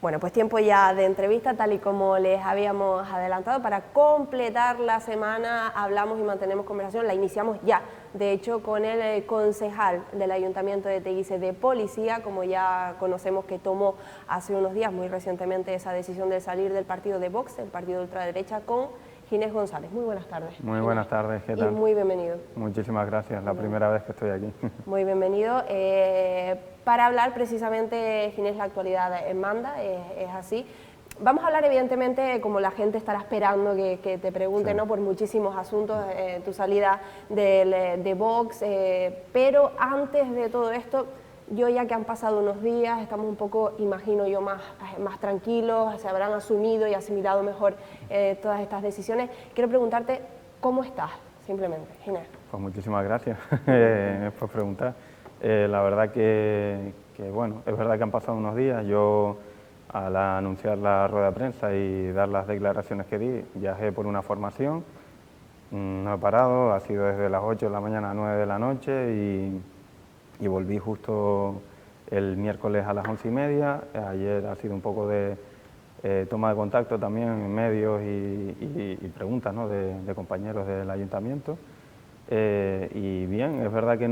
Bueno, pues tiempo ya de entrevista, tal y como les habíamos adelantado. Para completar la semana hablamos y mantenemos conversación, la iniciamos ya, de hecho, con el concejal del Ayuntamiento de Teguise de Policía, como ya conocemos que tomó hace unos días, muy recientemente, esa decisión de salir del partido de Vox, el partido de ultraderecha, con Ginés González. Muy buenas tardes. Muy buenas tardes, ¿qué tal? Y muy bienvenido. Muchísimas gracias, la primera vez que estoy aquí. Muy bienvenido. Para hablar precisamente, Ginés, la actualidad manda, es así. Vamos a hablar evidentemente, como la gente estará esperando que te pregunte, Sí. ¿no?, por muchísimos asuntos, tu salida de Vox, pero antes de todo esto, yo ya que han pasado unos días, estamos un poco, imagino yo, más tranquilos, se habrán asumido y asimilado mejor todas estas decisiones. Quiero preguntarte, ¿cómo estás? Simplemente, Ginés. Pues muchísimas gracias por preguntar. La verdad bueno, es verdad que han pasado unos días. Yo, al anunciar la rueda de prensa y dar las declaraciones que di, viajé por una formación, no he parado, ha sido desde las 8 de la mañana a 9 de la noche y volví justo el miércoles a las 11:30. Ayer ha sido un poco de toma de contacto también en medios y preguntas, ¿no?, de compañeros del ayuntamiento. Y bien, es verdad que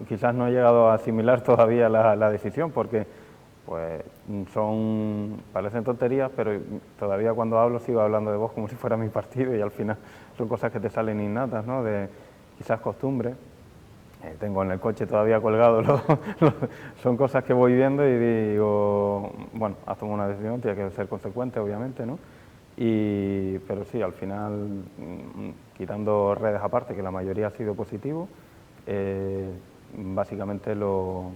quizás no he llegado a asimilar todavía la decisión, porque pues parecen tonterías, pero todavía cuando hablo sigo hablando de Vox como si fuera mi partido, y al final son cosas que te salen innatas, ¿no?, de quizás costumbre. Tengo en el coche todavía colgado, son cosas que voy viendo y digo, bueno, has tomado una decisión, tiene que ser consecuente, obviamente, ¿no? Pero sí, al final, quitando redes aparte, que la mayoría ha sido positivo, básicamente lo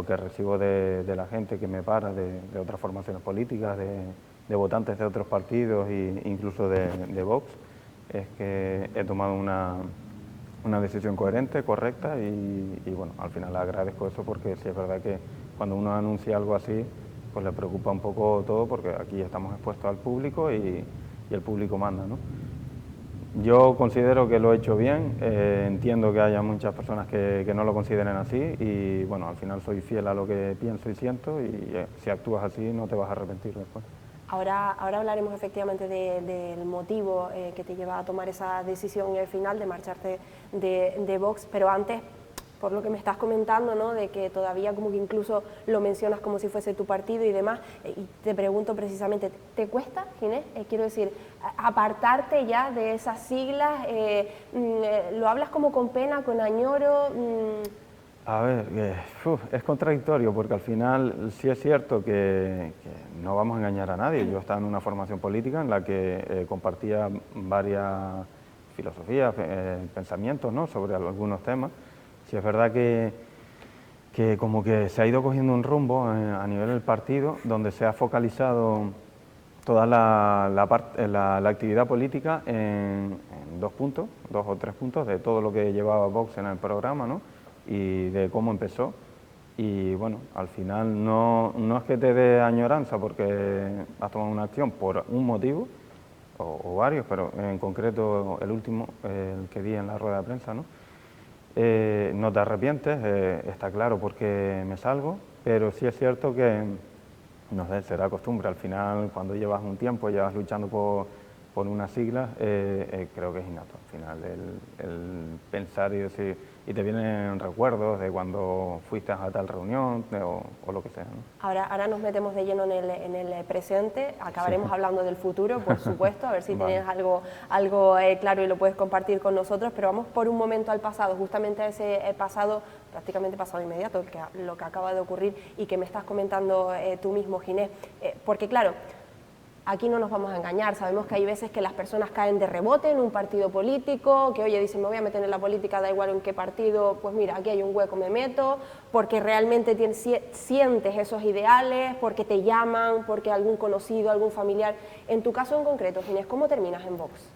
que recibo de la gente que me para, de otras formaciones políticas, de votantes de otros partidos e incluso de Vox, es que he tomado una decisión coherente, correcta, y bueno, al final agradezco eso, porque sí es verdad que cuando uno anuncia algo así, pues le preocupa un poco todo, porque aquí estamos expuestos al público y el público manda, ¿no? Yo considero que lo he hecho bien, entiendo que haya muchas personas que no lo consideren así, y bueno, al final soy fiel a lo que pienso y siento, y si actúas así no te vas a arrepentir después. Ahora hablaremos efectivamente del motivo que te lleva a tomar esa decisión final de marcharte de Vox, pero antes, por lo que me estás comentando, ¿no?, de que todavía como que incluso lo mencionas como si fuese tu partido y demás, y te pregunto precisamente, ¿te cuesta, Ginés? Quiero decir, apartarte ya de esas siglas, ¿lo hablas como con pena, con añoro? A ver, es contradictorio, porque al final sí es cierto que no vamos a engañar a nadie. Yo estaba en una formación política en la que compartía varias filosofías, pensamientos, ¿no?, sobre algunos temas. Sí es verdad que como que se ha ido cogiendo un rumbo a nivel del partido, donde se ha focalizado toda la actividad política en dos o tres puntos de todo lo que llevaba Vox en el programa, ¿no?, y de cómo empezó. Y bueno, al final no es que te dé añoranza porque has tomado una acción por un motivo, o varios, pero en concreto el último, el que di en la rueda de prensa, ¿no? No te arrepientes, está claro porque me salgo, pero sí es cierto que, no sé, será costumbre. Al final, cuando llevas un tiempo, llevas luchando por unas siglas, creo que es innato. Al final, el pensar y decir, y te vienen recuerdos de cuando fuiste a tal reunión o lo que sea, ¿no? Ahora nos metemos de lleno en el presente, acabaremos hablando del futuro, por supuesto, a ver si Vale. tienes algo claro y lo puedes compartir con nosotros, pero vamos por un momento al pasado, justamente a ese pasado, prácticamente pasado inmediato, lo que acaba de ocurrir y que me estás comentando tú mismo, Ginés, porque claro, aquí no nos vamos a engañar, sabemos que hay veces que las personas caen de rebote en un partido político, que oye, dicen, me voy a meter en la política, da igual en qué partido, pues mira, aquí hay un hueco, me meto, porque realmente sientes esos ideales, porque te llaman, porque algún conocido, algún familiar. En tu caso en concreto, Ginés, ¿cómo terminas en Vox?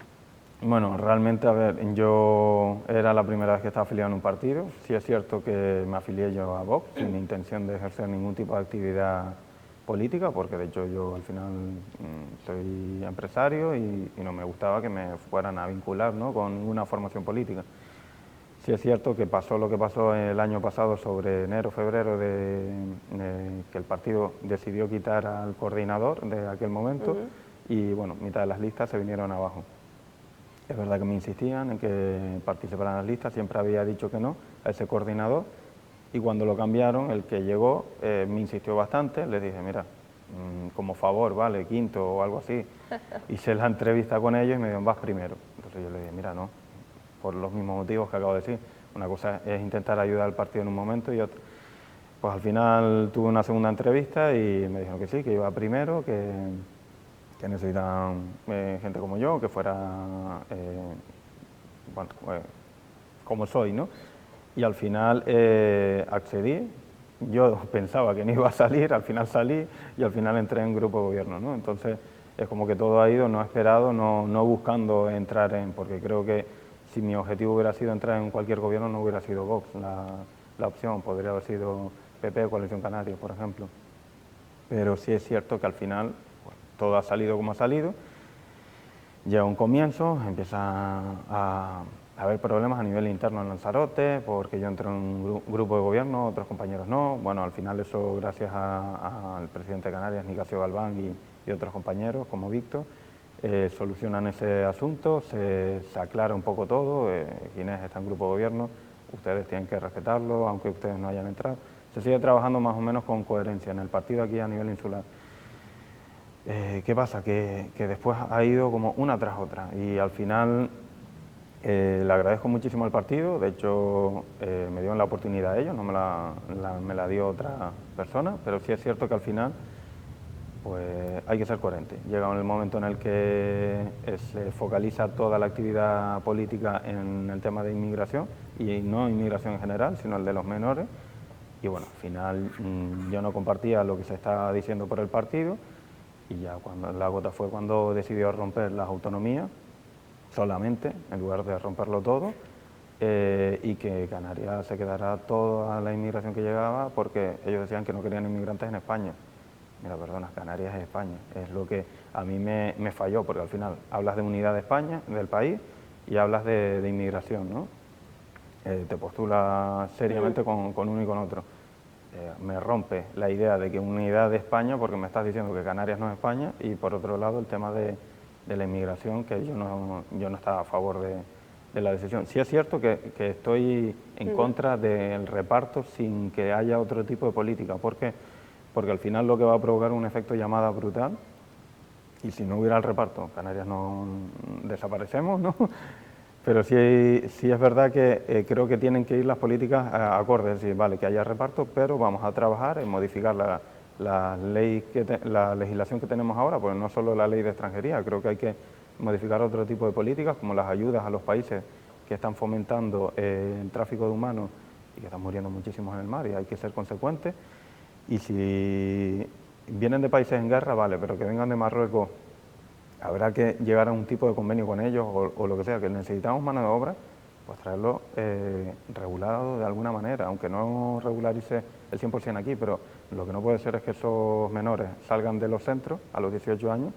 Bueno, realmente, a ver, yo era la primera vez que estaba afiliado en un partido. Sí es cierto que me afilié yo a Vox sin intención de ejercer ningún tipo de actividad política, porque de hecho yo al final soy empresario y no me gustaba que me fueran a vincular, ¿no?, con ninguna formación política. Sí es cierto que pasó lo que pasó el año pasado sobre enero, febrero, que el partido decidió quitar al coordinador de aquel momento y bueno, mitad de las listas se vinieron abajo. Es verdad que me insistían en que participara en las listas, siempre había dicho que no a ese coordinador y cuando lo cambiaron, el que llegó me insistió bastante, le dije, mira, como favor, vale, quinto o algo así. Hice la entrevista con ellos y me dijeron, vas primero. Entonces yo le dije, mira, no, por los mismos motivos que acabo de decir. Una cosa es intentar ayudar al partido en un momento y otra. Pues al final tuve una segunda entrevista y me dijeron que sí, que iba primero, que necesitaban gente como yo, que fuera, bueno, como soy, ¿no? Y al final accedí. Yo pensaba que no iba a salir, al final salí y al final entré en grupo de gobierno, ¿no? Entonces es como que todo ha ido, no esperado, no buscando entrar porque creo que si mi objetivo hubiera sido entrar en cualquier gobierno no hubiera sido Vox la opción, podría haber sido PP o Coalición Canaria, por ejemplo. Pero sí es cierto que al final bueno, todo ha salido como ha salido, llega un comienzo, empieza a haber problemas a nivel interno en Lanzarote, porque yo entré en un grupo de gobierno, otros compañeros no. Bueno, al final eso gracias al presidente de Canarias, Nicasio Galván, y otros compañeros como Víctor, solucionan ese asunto, se aclara un poco todo. Ginés está en grupo de gobierno, ustedes tienen que respetarlo, aunque ustedes no hayan entrado. Se sigue trabajando más o menos con coherencia en el partido aquí a nivel insular. ¿Qué pasa? Que después ha ido como una tras otra y al final le agradezco muchísimo al partido, de hecho me dieron la oportunidad a ellos, no me la dio otra persona, pero sí es cierto que al final pues hay que ser coherente. Llega el momento en el que se focaliza toda la actividad política en el tema de inmigración, y no inmigración en general, sino el de los menores, y bueno, al final yo no compartía lo que se estaba diciendo por el partido, y ya cuando la gota fue cuando decidió romper las autonomías, solamente, en lugar de romperlo todo, y que Canarias se quedara toda la inmigración que llegaba, porque ellos decían que no querían inmigrantes en España. Mira, perdona, Canarias es España, es lo que a mí me falló, porque al final hablas de unidad de España, del país, y hablas de inmigración, ¿no? Te postulas seriamente con uno y con otro. Me rompe la idea de que unidad de España, porque me estás diciendo que Canarias no es España, y por otro lado el tema de la inmigración, que yo no estaba a favor de la decisión. Sí es cierto que estoy en contra del reparto sin que haya otro tipo de política. ¿Por qué? Porque al final lo que va a provocar un efecto llamada brutal, y si no hubiera el reparto, Canarias no desaparecemos, ¿no? Pero sí es verdad que creo que tienen que ir las políticas acordes, es decir, vale, que haya reparto, pero vamos a trabajar en modificar la legislación que tenemos ahora, pues no solo la ley de extranjería, creo que hay que modificar otro tipo de políticas, como las ayudas a los países que están fomentando el tráfico de humanos y que están muriendo muchísimos en el mar, y hay que ser consecuentes. Y si vienen de países en guerra, vale, pero que vengan de Marruecos, habrá que llegar a un tipo de convenio con ellos o lo que sea, que necesitamos mano de obra, pues traerlo regulado de alguna manera, aunque no regularice el 100% aquí, pero lo que no puede ser es que esos menores salgan de los centros a los 18 años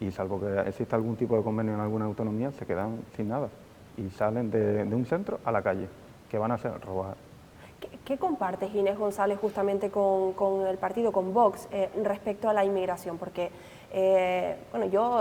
y salvo que exista algún tipo de convenio en alguna autonomía, se quedan sin nada y salen de un centro a la calle. ¿Qué van a hacer? Robar. ¿Qué comparte Ginés González justamente con el partido, con Vox, respecto a la inmigración? Porque, bueno, yo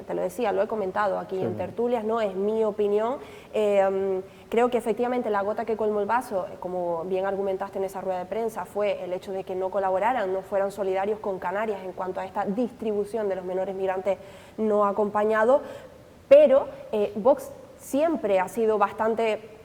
te lo decía, lo he comentado aquí en tertulias, no es mi opinión. Creo que efectivamente la gota que colmó el vaso, como bien argumentaste en esa rueda de prensa, fue el hecho de que no colaboraran, no fueran solidarios con Canarias en cuanto a esta distribución de los menores migrantes no acompañados, pero Vox siempre ha sido bastante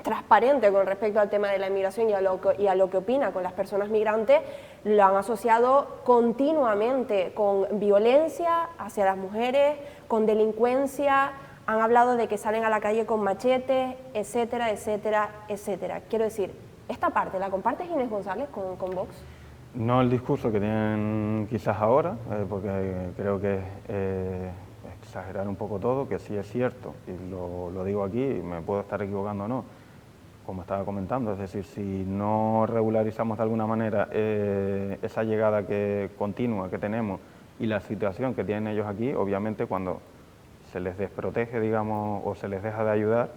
transparente con respecto al tema de la inmigración y a lo que opina con las personas migrantes. Lo han asociado continuamente con violencia hacia las mujeres, con delincuencia, han hablado de que salen a la calle con machetes, etcétera, etcétera, etcétera. Quiero decir, esta parte, ¿la comparte Ginés González con Vox? No el discurso que tienen quizás ahora, porque creo que exagerar un poco todo, que sí es cierto, y lo digo aquí, me puedo estar equivocando o no, como estaba comentando, es decir, si no regularizamos de alguna manera esa llegada continua que tenemos y la situación que tienen ellos aquí, obviamente cuando se les desprotege, digamos, o se les deja de ayudar,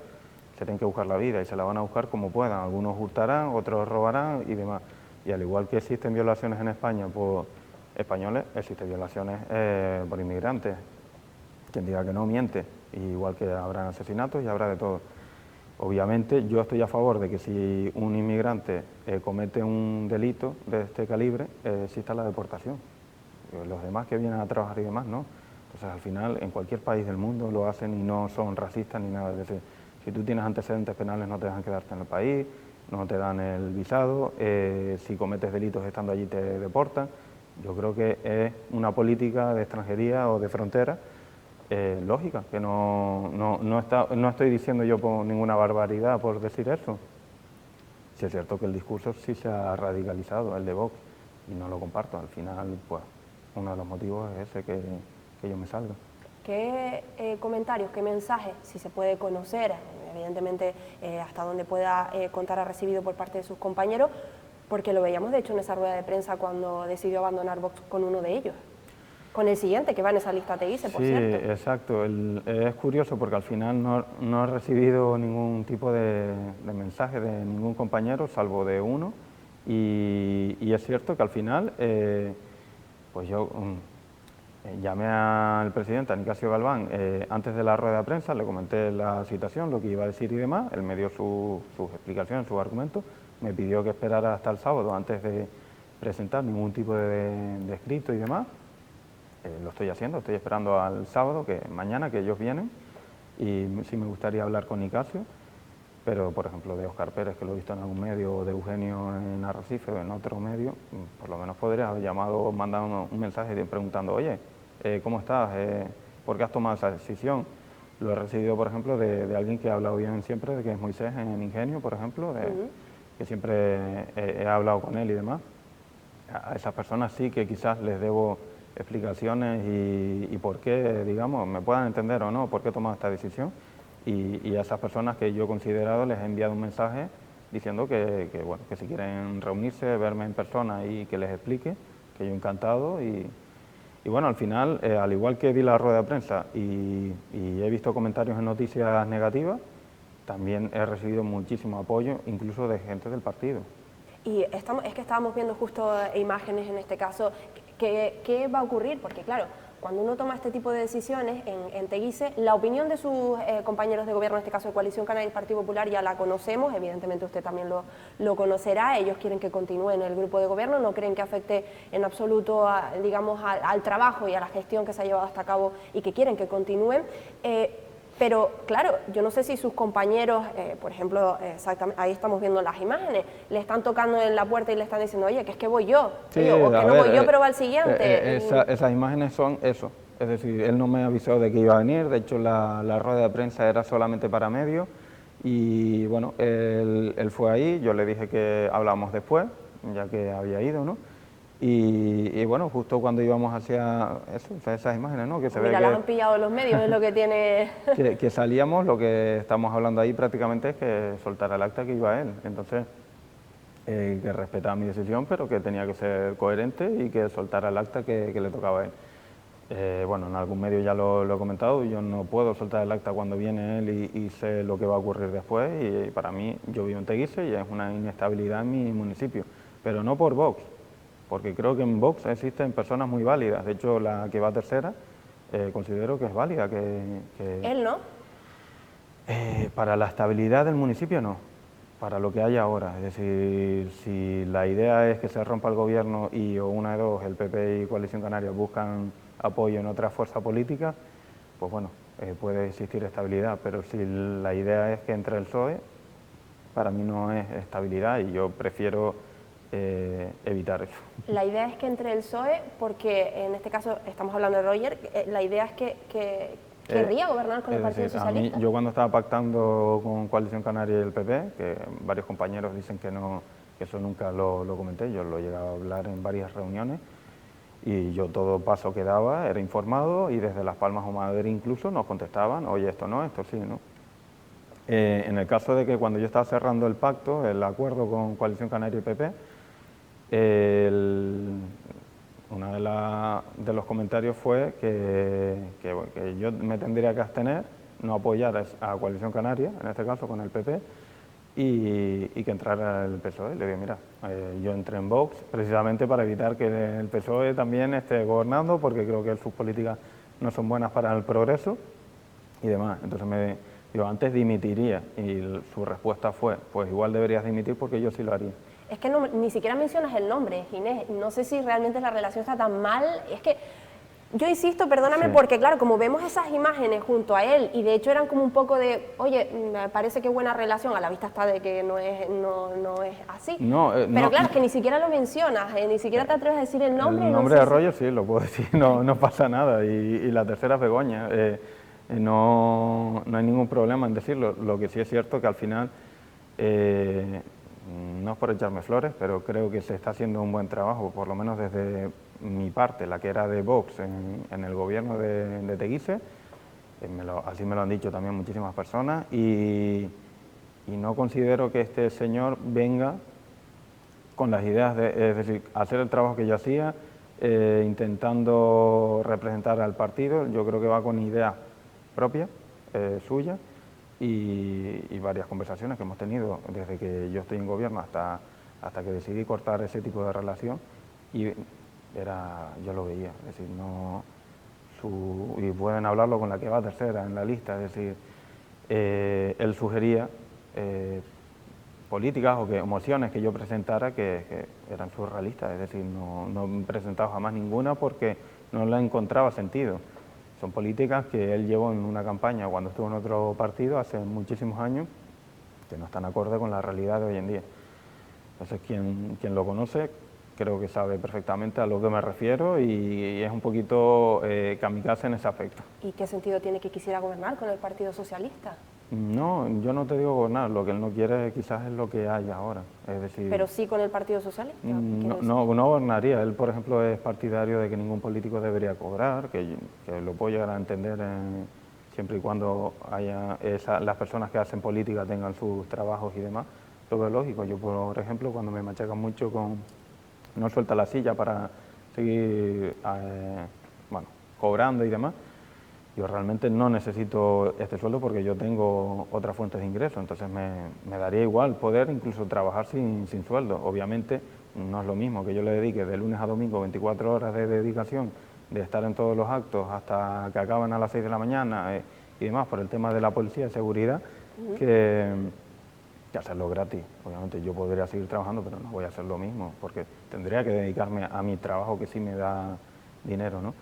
se tienen que buscar la vida y se la van a buscar como puedan. Algunos hurtarán, otros robarán y demás. Y al igual que existen violaciones en España por españoles, existen violaciones por inmigrantes. Quien diga que no, miente. Igual que habrá asesinatos y habrá de todo. Obviamente yo estoy a favor de que si un inmigrante comete un delito de este calibre, exista la deportación. Los demás que vienen a trabajar y demás, no. Entonces al final en cualquier país del mundo lo hacen y no son racistas ni nada. Es decir, si tú tienes antecedentes penales no te dejan quedarte en el país, no te dan el visado, si cometes delitos estando allí te deportan. Yo creo que es una política de extranjería o de frontera lógica, que no estoy diciendo yo por ninguna barbaridad por decir eso. Sí es cierto que el discurso sí se ha radicalizado, el de Vox, y no lo comparto. Al final, pues, uno de los motivos es ese, que yo me salga. ¿Qué comentarios, qué mensajes, si se puede conocer, evidentemente hasta donde pueda contar, ha recibido por parte de sus compañeros? Porque lo veíamos de hecho en esa rueda de prensa cuando decidió abandonar Vox con uno de ellos. Con el siguiente, que va en esa lista TIC, por cierto. Sí, exacto. Es curioso porque al final no he recibido ningún tipo de mensaje de ningún compañero, salvo de uno, y es cierto que al final, pues yo llamé al presidente, a Nicasio Galván, antes de la rueda de prensa, le comenté la situación, lo que iba a decir y demás, él me dio sus explicaciones, sus argumentos, me pidió que esperara hasta el sábado antes de presentar ningún tipo de escrito y demás. Lo estoy haciendo, estoy esperando al sábado, que mañana, que ellos vienen, y sí me gustaría hablar con Nicasio, pero por ejemplo de Óscar Pérez, que lo he visto en algún medio, o de Eugenio en Arrecife o en otro medio, por lo menos podría haber llamado o mandado un mensaje preguntando, oye, ¿cómo estás? ¿Por qué has tomado esa decisión? Lo he recibido, por ejemplo, de alguien que ha hablado bien siempre, de que es Moisés en Ingenio, por ejemplo, que siempre he hablado con él y demás. A esas personas sí que quizás les debo explicaciones y por qué, digamos, me puedan entender o no, por qué he tomado esta decisión. Y a esas personas que yo he considerado les he enviado un mensaje diciendo bueno, que si quieren reunirse, verme en persona y que les explique, que yo encantado. Y bueno, al final, al igual que vi la rueda de prensa y he visto comentarios en noticias negativas, también he recibido muchísimo apoyo, incluso de gente del partido. Y es que estábamos viendo justo imágenes en este caso. ¿Qué va a ocurrir? Porque claro, cuando uno toma este tipo de decisiones en Teguise, la opinión de sus compañeros de gobierno, en este caso de Coalición Canaria y el Partido Popular, ya la conocemos, evidentemente usted también lo conocerá. Ellos quieren que continúe en el grupo de gobierno, no creen que afecte en absoluto digamos, al trabajo y a la gestión que se ha llevado hasta cabo y que quieren que continúen. Pero claro, yo no sé si sus compañeros, por ejemplo, exactamente, ahí estamos viendo las imágenes, le están tocando en la puerta y le están diciendo, oye, que es que voy yo, Sí, oye, o que no voy yo, pero va el siguiente. Esas imágenes son eso, es decir, él no me avisó de que iba a venir, de hecho la rueda de prensa era solamente para medios y bueno, él fue ahí, yo le dije que hablamos después, ya que había ido, ¿no? Y bueno, justo cuando íbamos hacia eso, esas imágenes, ¿no? Que se Mira, ve las han pillado los medios, es lo que tiene... que salíamos, lo que estamos hablando ahí prácticamente es que soltara el acta que iba él. Entonces, que respetaba mi decisión, pero que tenía que ser coherente y que soltara el acta que le tocaba a él. Bueno, en algún medio ya lo he comentado, yo no puedo soltar el acta cuando viene él y sé lo que va a ocurrir después, y para mí, yo vivo en Teguise y es una inestabilidad en mi municipio, pero no por Vox, porque creo que en Vox existen personas muy válidas. De hecho, la que va tercera considero que es válida. Él, ¿no? Para la estabilidad del municipio no, para lo que hay ahora. Es decir, si la idea es que se rompa el gobierno y o una de dos, el PP y Coalición Canaria buscan apoyo en otra fuerza política, pues bueno, puede existir estabilidad, pero si la idea es que entre el PSOE, para mí no es estabilidad y yo prefiero evitar eso. La idea es que entre el PSOE, porque en este caso estamos hablando de Roger, la idea es que querría gobernar con el Partido Socialista. Yo cuando estaba pactando con Coalición Canaria y el PP, que varios compañeros dicen que no, que eso nunca lo comenté, yo lo he llegado a hablar en varias reuniones y yo todo paso que daba era informado y desde Las Palmas o Madrid incluso nos contestaban, oye, esto no, esto sí, ¿no? En el caso de que cuando yo estaba cerrando el pacto, el acuerdo con Coalición Canaria y PP, uno de los comentarios fue que yo me tendría que abstener no apoyara a Coalición Canaria, en este caso con el PP, y que entrara el PSOE. Le digo, mira, yo entré en Vox precisamente para evitar que el PSOE también esté gobernando, porque creo que sus políticas no son buenas para el progreso y demás. Entonces me digo, antes dimitiría, y su respuesta fue, pues igual deberías dimitir porque yo sí lo haría. Es que no, ni siquiera mencionas el nombre, Ginés. No sé si realmente la relación está tan mal. Es que yo insisto, perdóname, porque claro, como vemos esas imágenes junto a él, y de hecho eran como un poco de, oye, me parece que buena relación, a la vista está de que no es así. Pero claro, es que ni siquiera lo mencionas, ni siquiera te atreves a decir el nombre. El nombre de Roger sí, lo puedo decir, no pasa nada. Y la tercera es Begoña. No hay ningún problema en decirlo. Lo que sí es cierto que al final, no es por echarme flores, pero creo que se está haciendo un buen trabajo, por lo menos desde mi parte, la que era de Vox en el gobierno de Teguise, así me lo han dicho también muchísimas personas, y no considero que este señor venga con las ideas es decir, hacer el trabajo que yo hacía, intentando representar al partido. Yo creo que va con ideas propias, suyas, y varias conversaciones que hemos tenido desde que yo estoy en gobierno hasta que decidí cortar ese tipo de relación, y yo lo veía, es decir, y pueden hablarlo con la que va tercera en la lista, es decir, él sugería políticas o mociones que yo presentara que eran surrealistas, es decir, no he presentado jamás ninguna porque no la encontraba sentido. Son políticas que él llevó en una campaña cuando estuvo en otro partido hace muchísimos años, que no están acorde con la realidad de hoy en día. Entonces, quien lo conoce, creo que sabe perfectamente a lo que me refiero, y es un poquito kamikaze en ese aspecto. ¿Y qué sentido tiene que quisiera gobernar con el Partido Socialista? No, yo no te digo gobernar, lo que él no quiere quizás es lo que hay ahora, es decir... ¿Pero sí con el Partido Socialista? No gobernaría. Él, por ejemplo, es partidario de que ningún político debería cobrar, que lo puedo llegar a entender siempre y cuando las personas que hacen política tengan sus trabajos y demás. Todo es lógico. Yo, por ejemplo, cuando me machacan mucho con no suelta la silla para seguir cobrando y demás, yo realmente no necesito este sueldo porque yo tengo otras fuentes de ingreso, entonces me daría igual poder incluso trabajar sin sueldo. Obviamente no es lo mismo que yo le dedique de lunes a domingo 24 horas de dedicación, de estar en todos los actos hasta que acaban a las 6 de la mañana y demás, por el tema de la policía y seguridad, que hacerlo gratis. Obviamente yo podría seguir trabajando, pero no voy a hacer lo mismo, porque tendría que dedicarme a mi trabajo que sí me da dinero, ¿no?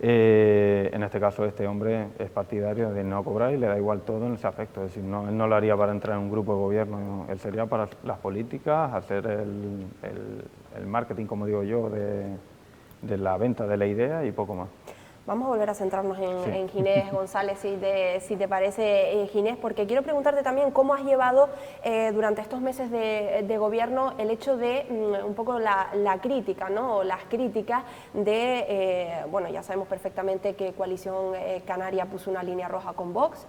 En este caso, este hombre es partidario de no cobrar y le da igual todo en ese aspecto. Es decir, él no lo haría para entrar en un grupo de gobierno, él sería para las políticas, hacer el marketing, como digo yo, de la venta de la idea y poco más. Vamos a volver a centrarnos en Ginés González, si te parece, Ginés, porque quiero preguntarte también cómo has llevado durante estos meses de gobierno el hecho de un poco la crítica, ¿no? O las críticas de, bueno, ya sabemos perfectamente que Coalición Canaria puso una línea roja con Vox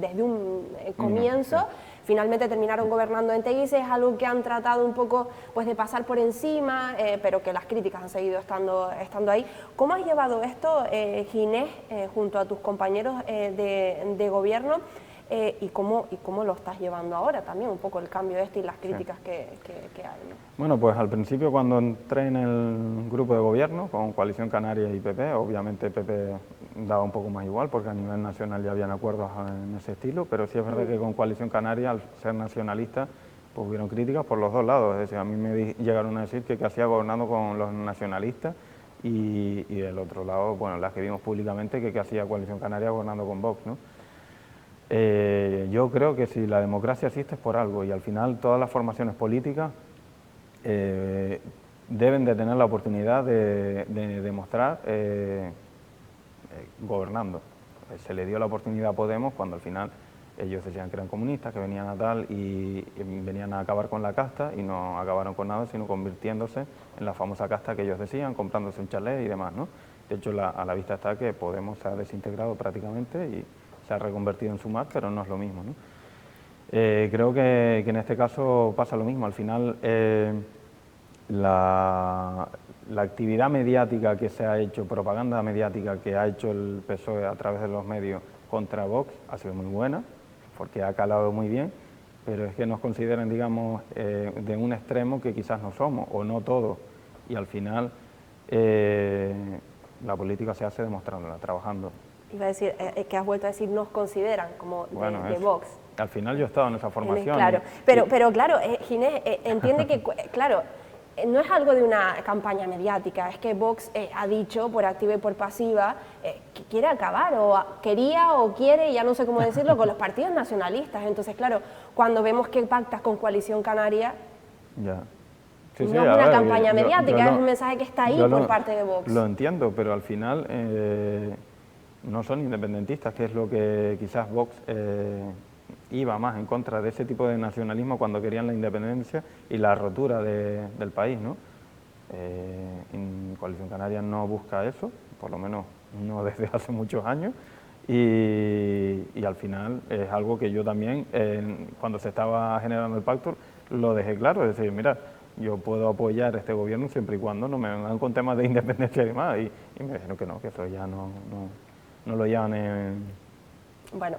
desde un comienzo. Finalmente terminaron gobernando en Teguise, es algo que han tratado un poco pues, de pasar por encima, pero que las críticas han seguido estando ahí. ¿Cómo has llevado esto, Ginés, junto a tus compañeros de gobierno, y cómo lo estás llevando ahora también, un poco el cambio y las críticas que hay, ¿no? Bueno, pues al principio cuando entré en el grupo de gobierno con Coalición Canaria y PP, obviamente PP daba un poco más igual porque a nivel nacional ya habían acuerdos en ese estilo, pero sí es verdad que con Coalición Canaria, al ser nacionalista, pues hubieron críticas por los dos lados. Es decir, a mí me llegaron a decir que hacía gobernando con los nacionalistas y del otro lado, bueno, las que vimos públicamente que hacía Coalición Canaria gobernando con Vox, ¿no? Yo creo que si la democracia existe es por algo y al final todas las formaciones políticas deben de tener la oportunidad de demostrar gobernando. Se le dio la oportunidad a Podemos cuando al final ellos decían que eran comunistas, que venían a tal y venían a acabar con la casta y no acabaron con nada, sino convirtiéndose en la famosa casta que ellos decían, comprándose un chalet y demás, ¿no? De hecho, a la vista está que Podemos se ha desintegrado prácticamente y se ha reconvertido en Sumar, pero no es lo mismo, ¿no? Creo que en este caso pasa lo mismo. Al final, la actividad mediática que se ha hecho, propaganda mediática que ha hecho el PSOE a través de los medios contra Vox ha sido muy buena, porque ha calado muy bien, pero es que nos consideran, digamos, de un extremo que quizás no somos, o no todos, y al final la política se hace demostrándola, trabajando. Iba a decir, que has vuelto a decir, nos consideran como Bueno, de Vox. Al final yo he estado en esa formación. Claro, pero claro, Ginés, entiende que, claro, no es algo de una campaña mediática, es que Vox ha dicho por activa y por pasiva que quiere acabar, o quería o quiere, ya no sé cómo decirlo, con los partidos nacionalistas. Entonces, claro, cuando vemos que pactas con Coalición Canaria, ya. Sí, no es una campaña mediática, es un mensaje que está ahí por parte de Vox. Lo entiendo, pero al final no son independentistas, que es lo que quizás Vox iba más en contra de ese tipo de nacionalismo cuando querían la independencia y la rotura del país, ¿no? Coalición Canaria no busca eso, por lo menos no desde hace muchos años, y al final es algo que yo también, cuando se estaba generando el pacto, lo dejé claro, es decir, mira, yo puedo apoyar este gobierno siempre y cuando no me vengan con temas de independencia y demás, y me dijeron que no, que eso ya no lo llevan en... Bueno,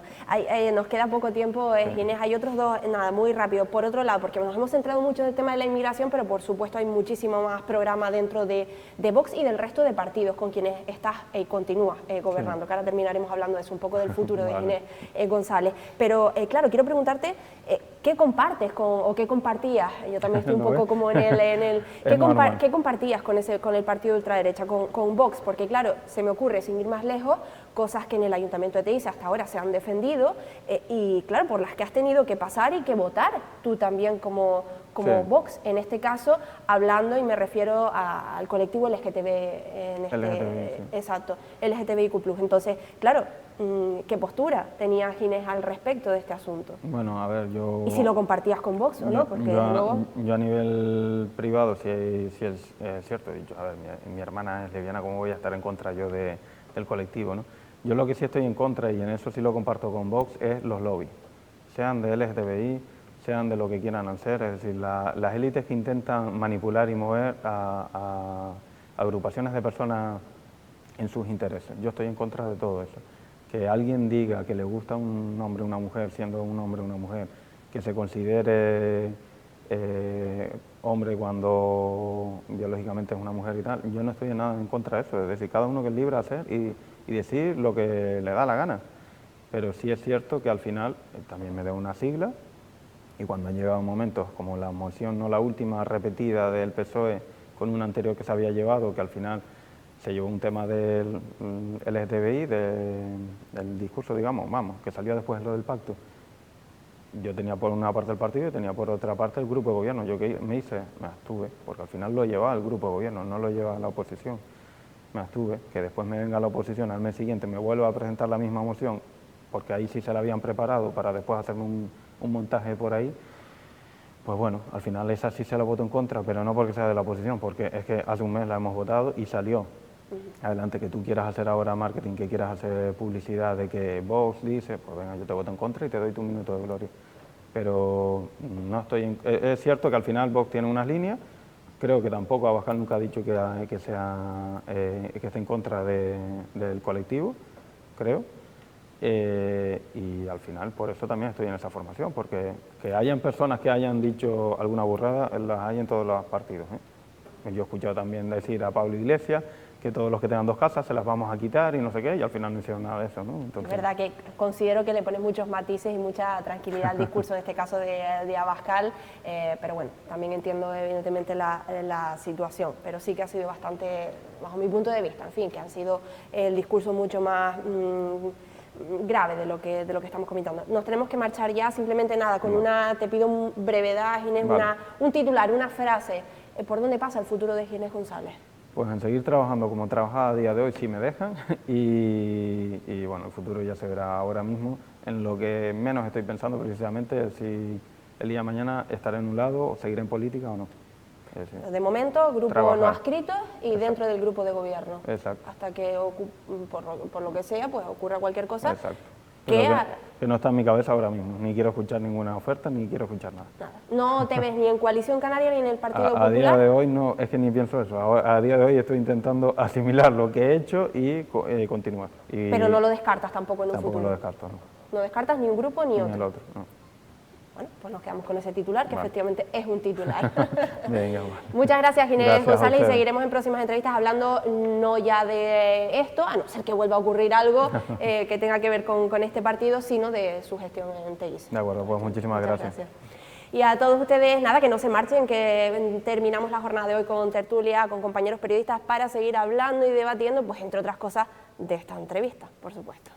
nos queda poco tiempo, Ginés. Hay otros dos, nada, muy rápido. Por otro lado, porque nos hemos centrado mucho en el tema de la inmigración, pero por supuesto hay muchísimo más programa dentro de Vox y del resto de partidos con quienes estás y continúas gobernando, sí. Que ahora terminaremos hablando de eso, un poco del futuro de Ginés González. Pero claro, quiero preguntarte, ¿qué compartes o qué compartías? Yo también estoy un poco como en el ¿qué compartías con el partido de ultraderecha, con Vox? Porque claro, se me ocurre, sin ir más lejos, cosas que en el Ayuntamiento de Teguise hasta ahora se han defendido y claro, por las que has tenido que pasar y que votar tú también como sí. Vox, en este caso, hablando, y me refiero al colectivo LGTB, LGTBI, sí. Exacto, LGTBIQ+. Entonces, claro, ¿qué postura tenía Ginés al respecto de este asunto? Bueno, a ver, yo... ¿Y si lo compartías con Vox o no? Porque yo a nivel privado, si es cierto, he dicho, a ver, mi hermana es lesbiana, ¿cómo voy a estar en contra yo del colectivo, no? Yo lo que sí estoy en contra, y en eso sí lo comparto con Vox, es los lobbies, sean de LGTBI, sean de lo que quieran hacer, es decir, las élites que intentan manipular y mover a agrupaciones de personas en sus intereses. Yo estoy en contra de todo eso. Que alguien diga que le gusta un hombre o una mujer, siendo un hombre o una mujer, que se considere hombre cuando biológicamente es una mujer y tal, yo no estoy en nada en contra de eso, es decir, cada uno que es libre de hacer y decir lo que le da la gana, pero sí es cierto que al final también me da una sigla y cuando han llegado momentos como la moción, no la última repetida del PSOE con una anterior que se había llevado, que al final se llevó un tema del LGTBI, del discurso, digamos, vamos, que salió después de lo del pacto. Yo tenía por una parte el partido y tenía por otra parte el grupo de gobierno. Yo que me abstuve, porque al final lo llevaba el grupo de gobierno, no lo llevaba la oposición. Me abstuve, que después me venga la oposición al mes siguiente, me vuelva a presentar la misma moción, porque ahí sí se la habían preparado para después hacerme un montaje por ahí. Pues bueno, al final esa sí se la voto en contra, pero no porque sea de la oposición, porque es que hace un mes la hemos votado y salió. Adelante, que tú quieras hacer ahora marketing, que quieras hacer publicidad de que Vox dice, pues venga, yo te voto en contra y te doy tu minuto de gloria. Pero no estoy es cierto que al final Vox tiene unas líneas, creo que tampoco Abascal nunca ha dicho que esté en contra del colectivo, creo. Y al final por eso también estoy en esa formación, porque que hayan personas que hayan dicho alguna burrada, las hay en todos los partidos, ¿eh? Yo he escuchado también decir a Pablo Iglesias que todos los que tengan dos casas se las vamos a quitar y no sé qué, y al final no hicieron nada de eso, ¿no? Entonces... Es verdad que considero que le pones muchos matices y mucha tranquilidad al discurso, en este caso de Abascal, pero bueno, también entiendo evidentemente la situación, pero sí que ha sido bastante, bajo mi punto de vista, en fin, que han sido el discurso mucho más... grave de lo que estamos comentando. Nos tenemos que marchar ya, simplemente nada, con te pido brevedad, Ginés, vale. Un titular, una frase, ¿por dónde pasa el futuro de Ginés González? Pues en seguir trabajando como trabajaba a día de hoy, si me dejan, y bueno, el futuro ya se verá ahora mismo. En lo que menos estoy pensando precisamente es si el día de mañana estaré en un lado o seguiré en política o no. De momento, grupo trabajar. No adscrito y exacto. Dentro del grupo de gobierno. Exacto. Hasta que, por lo que sea, pues ocurra cualquier cosa. Exacto. que no está en mi cabeza ahora mismo. Ni quiero escuchar ninguna oferta, ni quiero escuchar nada. ¿No te ves ni en Coalición Canaria ni en el Partido Popular? A día de hoy no, es que ni pienso eso. A día de hoy estoy intentando asimilar lo que he hecho y continuar. Pero no lo descartas tampoco en un futuro. Tampoco lo descarto, no. No descartas ni un grupo ni otro. Ni el otro, no. Bueno, pues nos quedamos con ese titular, que efectivamente es un titular. Venga, bueno. Muchas gracias, Ginés González, y a seguiremos en próximas entrevistas hablando no ya de esto, a no ser que vuelva a ocurrir algo que tenga que ver con este partido, sino de su gestión en TEIS. De acuerdo, pues muchísimas gracias. Y a todos ustedes, nada, que no se marchen, que terminamos la jornada de hoy con tertulia, con compañeros periodistas, para seguir hablando y debatiendo, pues entre otras cosas, de esta entrevista, por supuesto.